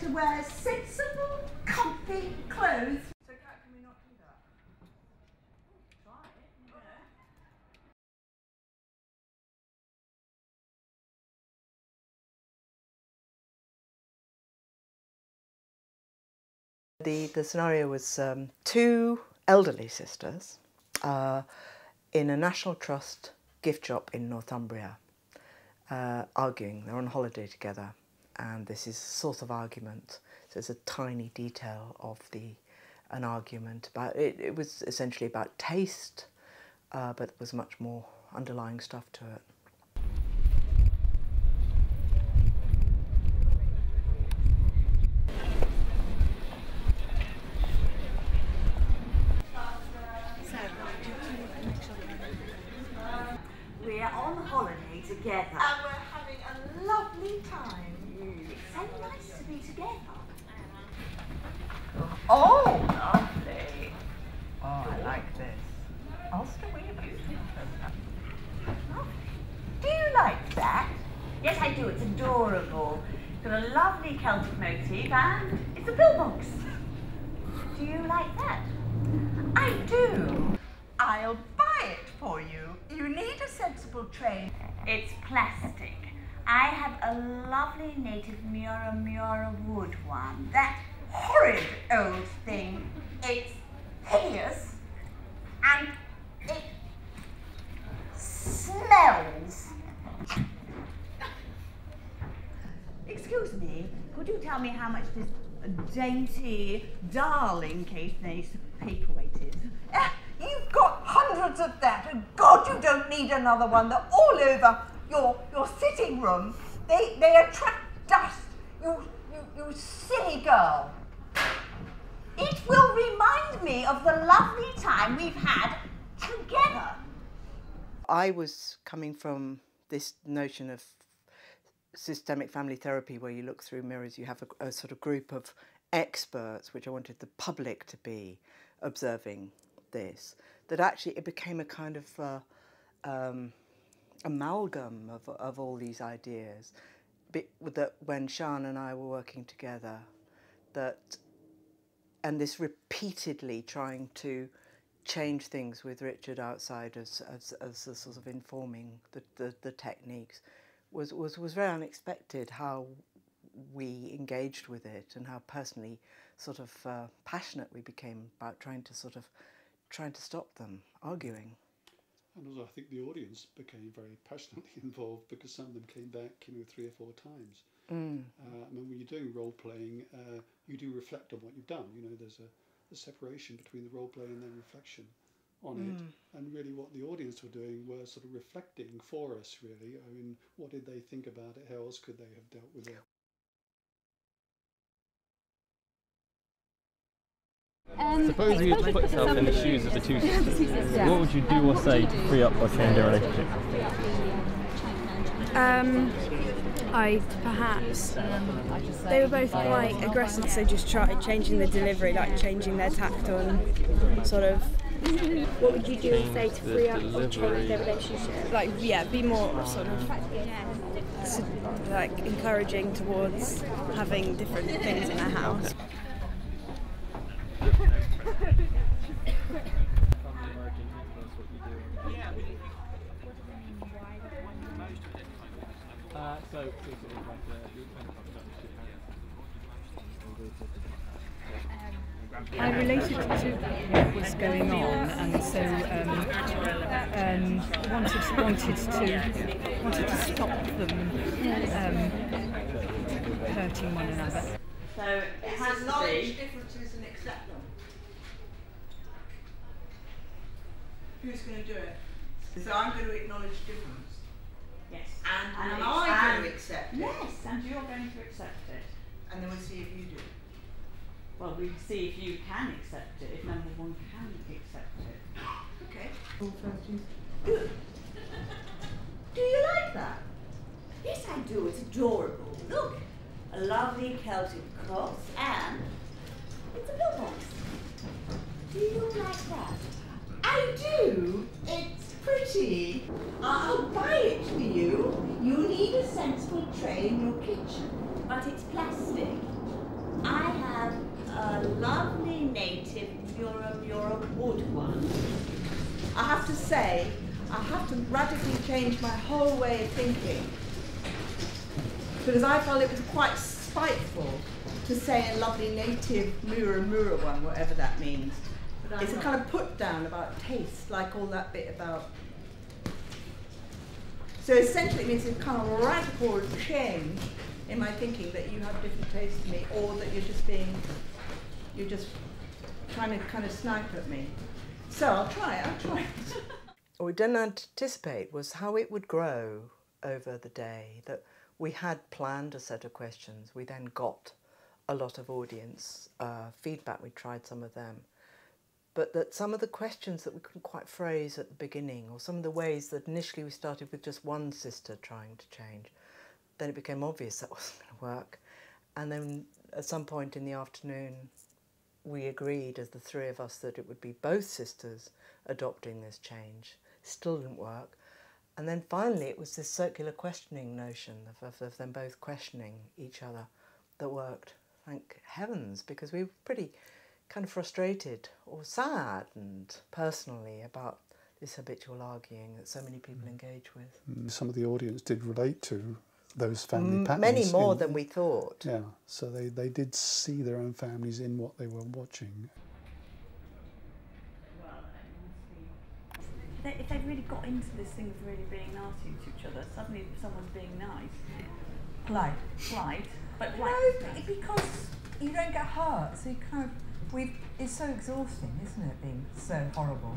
to wear sensible, comfy clothes. So can we not do that? Try it, The scenario was two elderly sisters in a National Trust gift shop in Northumbria, arguing. They're on holiday together, and this is a source of argument. So it's a tiny detail of an argument about it. It was essentially about taste, but there was much more underlying stuff to it. We're on holiday together. And we're having a lovely time. It's so nice to be together. Oh, lovely. Oh, I like this. Ulster, will you? Do you like that? Yes, I do. It's adorable. It's got a lovely Celtic motif and it's a pillbox. Do you like that? I do. I'll buy it for you. You need a sensible tray. It's plastic. I have a lovely native Mura wood one. That horrid old thing. It's hideous and it smells. Excuse me, could you tell me how much this dainty, darling case paperweight is? You've got hundreds of that, and God, you don't need another one. They're all over your sitting room. They attract dust. You silly girl. It will remind me of the lovely time we've had together. I was coming from this notion of systemic family therapy, where you look through mirrors, you have a sort of group of experts, which I wanted the public to be observing this, that actually it became a kind of amalgam of all these ideas. That when Sian and I were working together, and this repeatedly trying to change things with Richard outside as a sort of informing the techniques was very unexpected. How we engaged with it and how personally sort of passionate we became about trying to stop them arguing. And also I think the audience became very passionately involved, because some of them came back 3 or 4 times. I mean, when you're doing role playing, you do reflect on what you've done. You know, there's a separation between the role play and then reflection on it. And really what the audience were doing was sort of reflecting for us, really. I mean, what did they think about it? How else could they have dealt with it? Suppose you put yourself in the shoes of the two sisters. What would you do or say to free up or change their relationship? They were both quite aggressive, so just try changing the delivery, like changing their tact on sort of. What would you do or say to free up or change their relationship? Like, yeah, be more sort of like encouraging towards having different things in their house. I related to what was going on, and so wanted to stop them hurting one another. So it has to acknowledge differences and accept them. Who's going to do it? So I'm going to acknowledge difference. Yes. And I'm going to accept it. Yes, and you're going to accept it. And then we'll see if you do. Well, we'll see if you can accept it, if number one can accept it. Okay. Good. Do you like that? Yes, I do. It's adorable. Look, a lovely Celtic cross, and it's a pillbox. Do you like that? I do. It's pretty. I'll buy it for you. You need a sensible tray in your kitchen, but it's plastic. I have a lovely native Mura wood one. I have to say, I have to radically change my whole way of thinking, because I felt it was quite spiteful to say a lovely native Mura one, whatever that means. It's a kind of put down about taste, like all that bit about. So essentially it means a kind of radical change in my thinking that you have different tastes to me, or that you're just trying to kind of snipe at me. So I'll try. What we didn't anticipate was how it would grow over the day, that we had planned a set of questions. We then got a lot of audience feedback. We tried some of them. But that some of the questions that we couldn't quite phrase at the beginning, or some of the ways that initially we started with just one sister trying to change, then it became obvious that wasn't going to work. And then at some point in the afternoon, we agreed as the three of us that it would be both sisters adopting this change. Still didn't work. And then finally it was this circular questioning notion of them both questioning each other that worked. Thank heavens, because we were pretty kind of frustrated or sad and personally about this habitual arguing that so many people engage with. Some of the audience did relate to those family patterns. Many more than we thought. Yeah, so they did see their own families in what they were watching. If they've really got into this thing of really being nasty to each other, suddenly someone's being nice. Polite, but like, because you don't get hurt, so you kind of, it's so exhausting, isn't it, being so horrible?